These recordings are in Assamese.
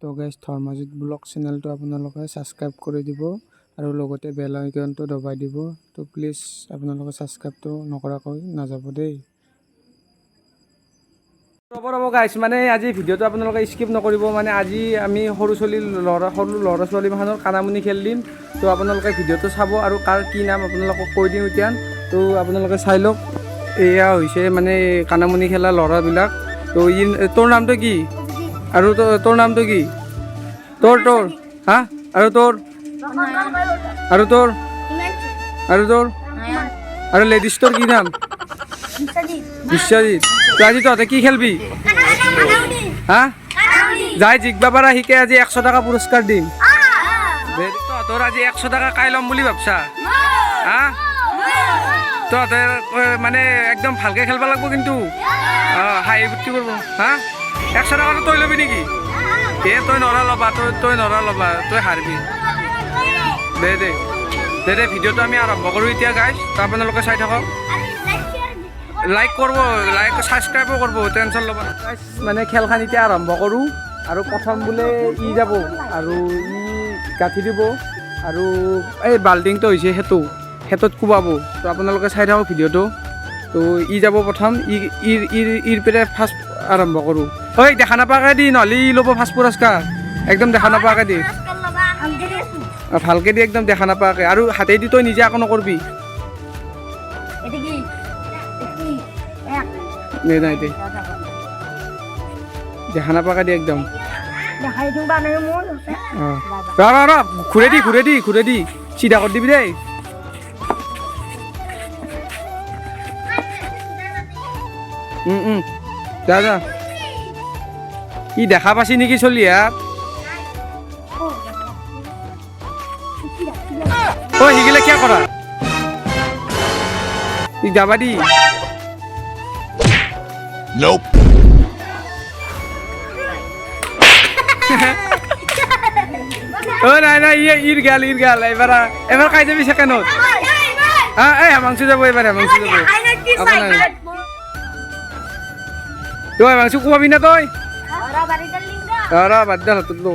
তো গাইজ ধৰ্মজিত ব্লগ চেনেলটো আপোনালোকে ছাবস্ক্ৰাইব কৰি দিব আৰু লগতে বেল আইকনটো দবাই দিব। তো প্লিজ আপোনালোকে ছাবস্ক্ৰাইবটো নকৰাকৈ নাযাব দেই। ৰ'ব গাইজ, মানে আজি ভিডিঅ'টো আপোনালোকে স্কিপ নকৰিব। মানে আজি আমি সৰু ল'ৰা ছোৱালীমানৰ কানামুনি খেল দিম। তো আপোনালোকে ভিডিঅ'টো চাব আৰু কাৰ কি নাম আপোনালোকক কৈ দিম এতিয়া। তো আপোনালোকে চাই লওক। এয়া হৈছে মানে কানামুনি খেলা ল'ৰাবিলাক। তো তোৰ নামটো কি? আৰু তোৰ নামটো কি? তোৰ হা? আৰু তোৰ আৰু তোৰ আৰু তোৰ আৰু লেডিজটোৰ কি নাম? বিশ্বজিত। তো আজি তহঁতে কি খেলবি? হা? যাই জিকবা পাৰা শিকে আজি 100 টকা পুৰস্কাৰ দিম। তহঁতৰ আজি 100 টকা কাই ল'ম বুলি ভাবছা? হা? তহঁতে মানে একদম ভালকৈ খেলিব লাগিব কিন্তু। হাঁহি ফূৰ্তি কৰিব। হা? 100 টকাটো তই ল'বি নেকি? তই নৰা ল'বা, তই নৰা ল'বা, তই হাৰবি। দে ভিডিঅ'টো আমি আৰম্ভ কৰোঁ এতিয়া গাইজ। তো আপোনালোকে চাই থাকক। লাইক কৰিব, ছাবস্ক্ৰাইবো কৰিব, টেনশ্যন ল'ব গাইজ। মানে খেলখন এতিয়া আৰম্ভ কৰোঁ। আৰু প্ৰথম বোলে ই যাব আৰু ই গাঁঠি দিব আৰু এই বাল্টিংটো হৈছে সেইটোত কোবাব। তো আপোনালোকে চাই থাকক ভিডিঅ'টো। তো ই যাব প্ৰথম, ইৰ পৰা ফাৰ্ষ্ট আৰম্ভ কৰোঁ। ঐ দেখা নাপাকৈ দি, নহ'লে ই ল'ব ফাৰ্ষ্ট পুৰস্কাৰ। একদম দেখা নাপাকৈ দি, ভালকৈ দি, একদম দেখা নাপাকৈ। আৰু হাতেদি তই নিজে একো নকৰবি। নাই দে, দেখা নাপাকৈ দি একদম। ঘূৰে দি চিধা কৰি দিবি দেই। যা ই দেখা পাইছি নেকি চলি হাত? সিগিলা কিয় কৰা? ই যাবা দি। নাই ইৰ গাল এবাৰ খাই যাবি ছেকেণ্ডত। হেমাংশু যাব এবাৰ, হেমাংশু যাব। তই হেমাংশু কোৱাবি না তই? বাদ দে হাতত লো।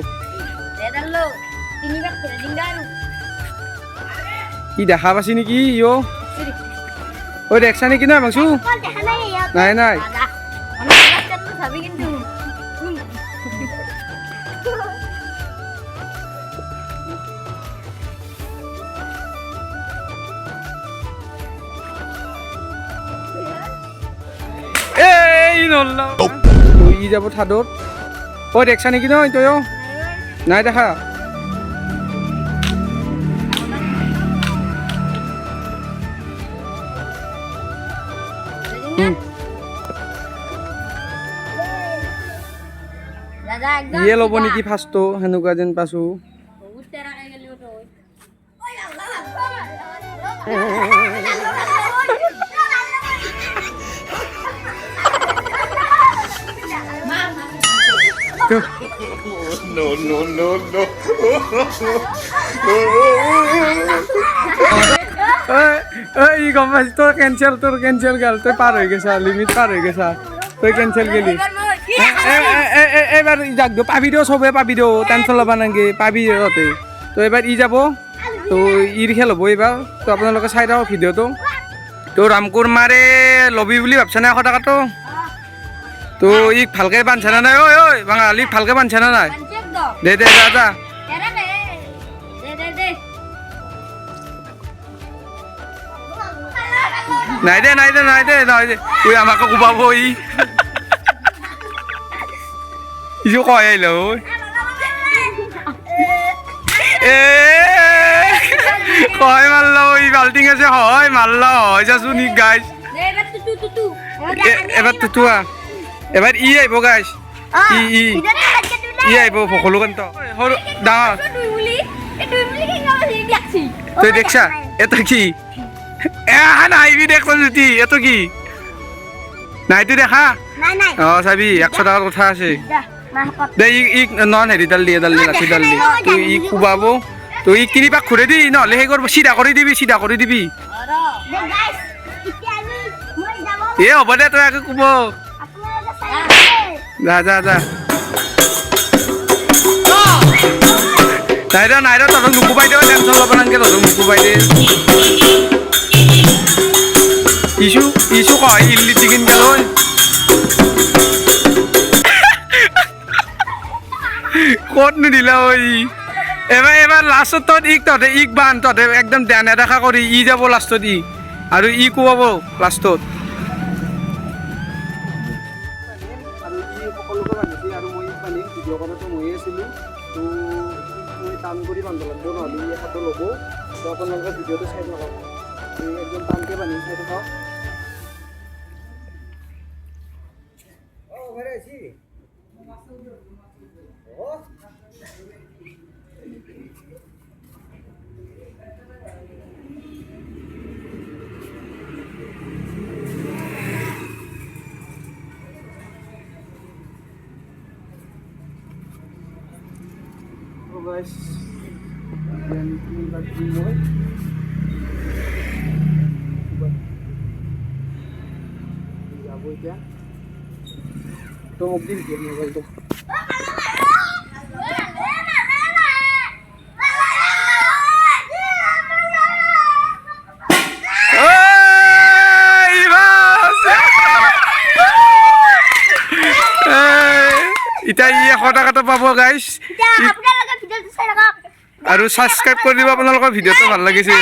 ই দেখা পাইছি নেকি? দেখছা নেকি না হেমাংশু? নাই ই যাব থাদত। দেখছা নেকি নহয় তই? নাই দেখা। ইয়ে ল'ব নেকি ফাৰ্ষ্টটো, সেনেকুৱা যেন পাইছোঁ। ই গম পাইছ তোৰ কেঞ্চেল গাল। তই পাৰ হৈ গৈছা, লিমিট পাৰ হৈ গৈছা, তই কেঞ্চেল গেলি। এইবাৰ যাক দিওঁ পাবি দিও, চবে পাবি দিও, টেনশ্যন ল'বা নালাগে, পাবি তহঁতে। তো এইবাৰ ই যাব, তো ইৰ খেল হ'ব এইবাৰ। তো আপোনালোকে চাই থাকক ভিডিঅ'টো। তো ৰামকোৰ মাৰে ল'বি বুলি ভাবছা নাই 100 টকাটো? তো ইক ভালকৈ বান্ধছা না নাই? ঐ বাঙালিক ভালকৈ বান্ধছা না নাই? দে যা। নাই দে তুই আমাকে কোবাব। ইজো কয় আহিল কয় মারল ই বাল্টিং আছে হয় মারল হয় যাচোন ই গাইজ। এবার তুতুয়া এবার ই আইব গাইজ, ই আইব সকলো কান্ত সৰু ডাঙৰ। তই দেখছা এত কি? নাইবি দেখছ যদি এত কি নাই? তুই দেখা চাবি 100 টাকার কথা আছে। দে ই নন হেৰিডাল দিয়ে লাঠিডাল দি তুই ই কোবাব। তুই ই কিনিবা ঘূৰে দি, নহ'লে সেই কৰিব চিধা কৰি দিবি। হ'ব দে, তই আগে কোব। যা নাইরা তহঁতক নুকুবাই দেও টেনশ্যন ল'ব নালাগে তহঁতক নুকুবাই দে ইছু কয় ইল্লি চিকেন গেল ক'ত নিদিলা ঐ এবাৰ লাষ্টত তহঁতে ইক বান তহঁতে একদম নেদেখা কৰি ই যাব লাষ্টত ই আৰু ই কোবাব লাষ্টত আৰু ই সকলোকে বান্ধিছে আৰু মই বান্ধিম ভিডিঅ' কৰাটো ময়ে আছিলোঁ তো মই টান কৰি বান্ধিব লাগিব নহ'লে ই এশটো ল'ব তো আপোনালোকে ভিডিঅ'টো চাই থাকক একদম টানকৈ বান্ধিম চাই থাকক guys dan ini lagi mulai ya boy ya to mungkin dia mobile tuh ইটা ই 100 টাকাটো পাব গাইস আৰু সাবস্ক্ৰাইব কৰি দিব আপোনালোকৰ ভিডিঅ'টো ভাল লাগিছে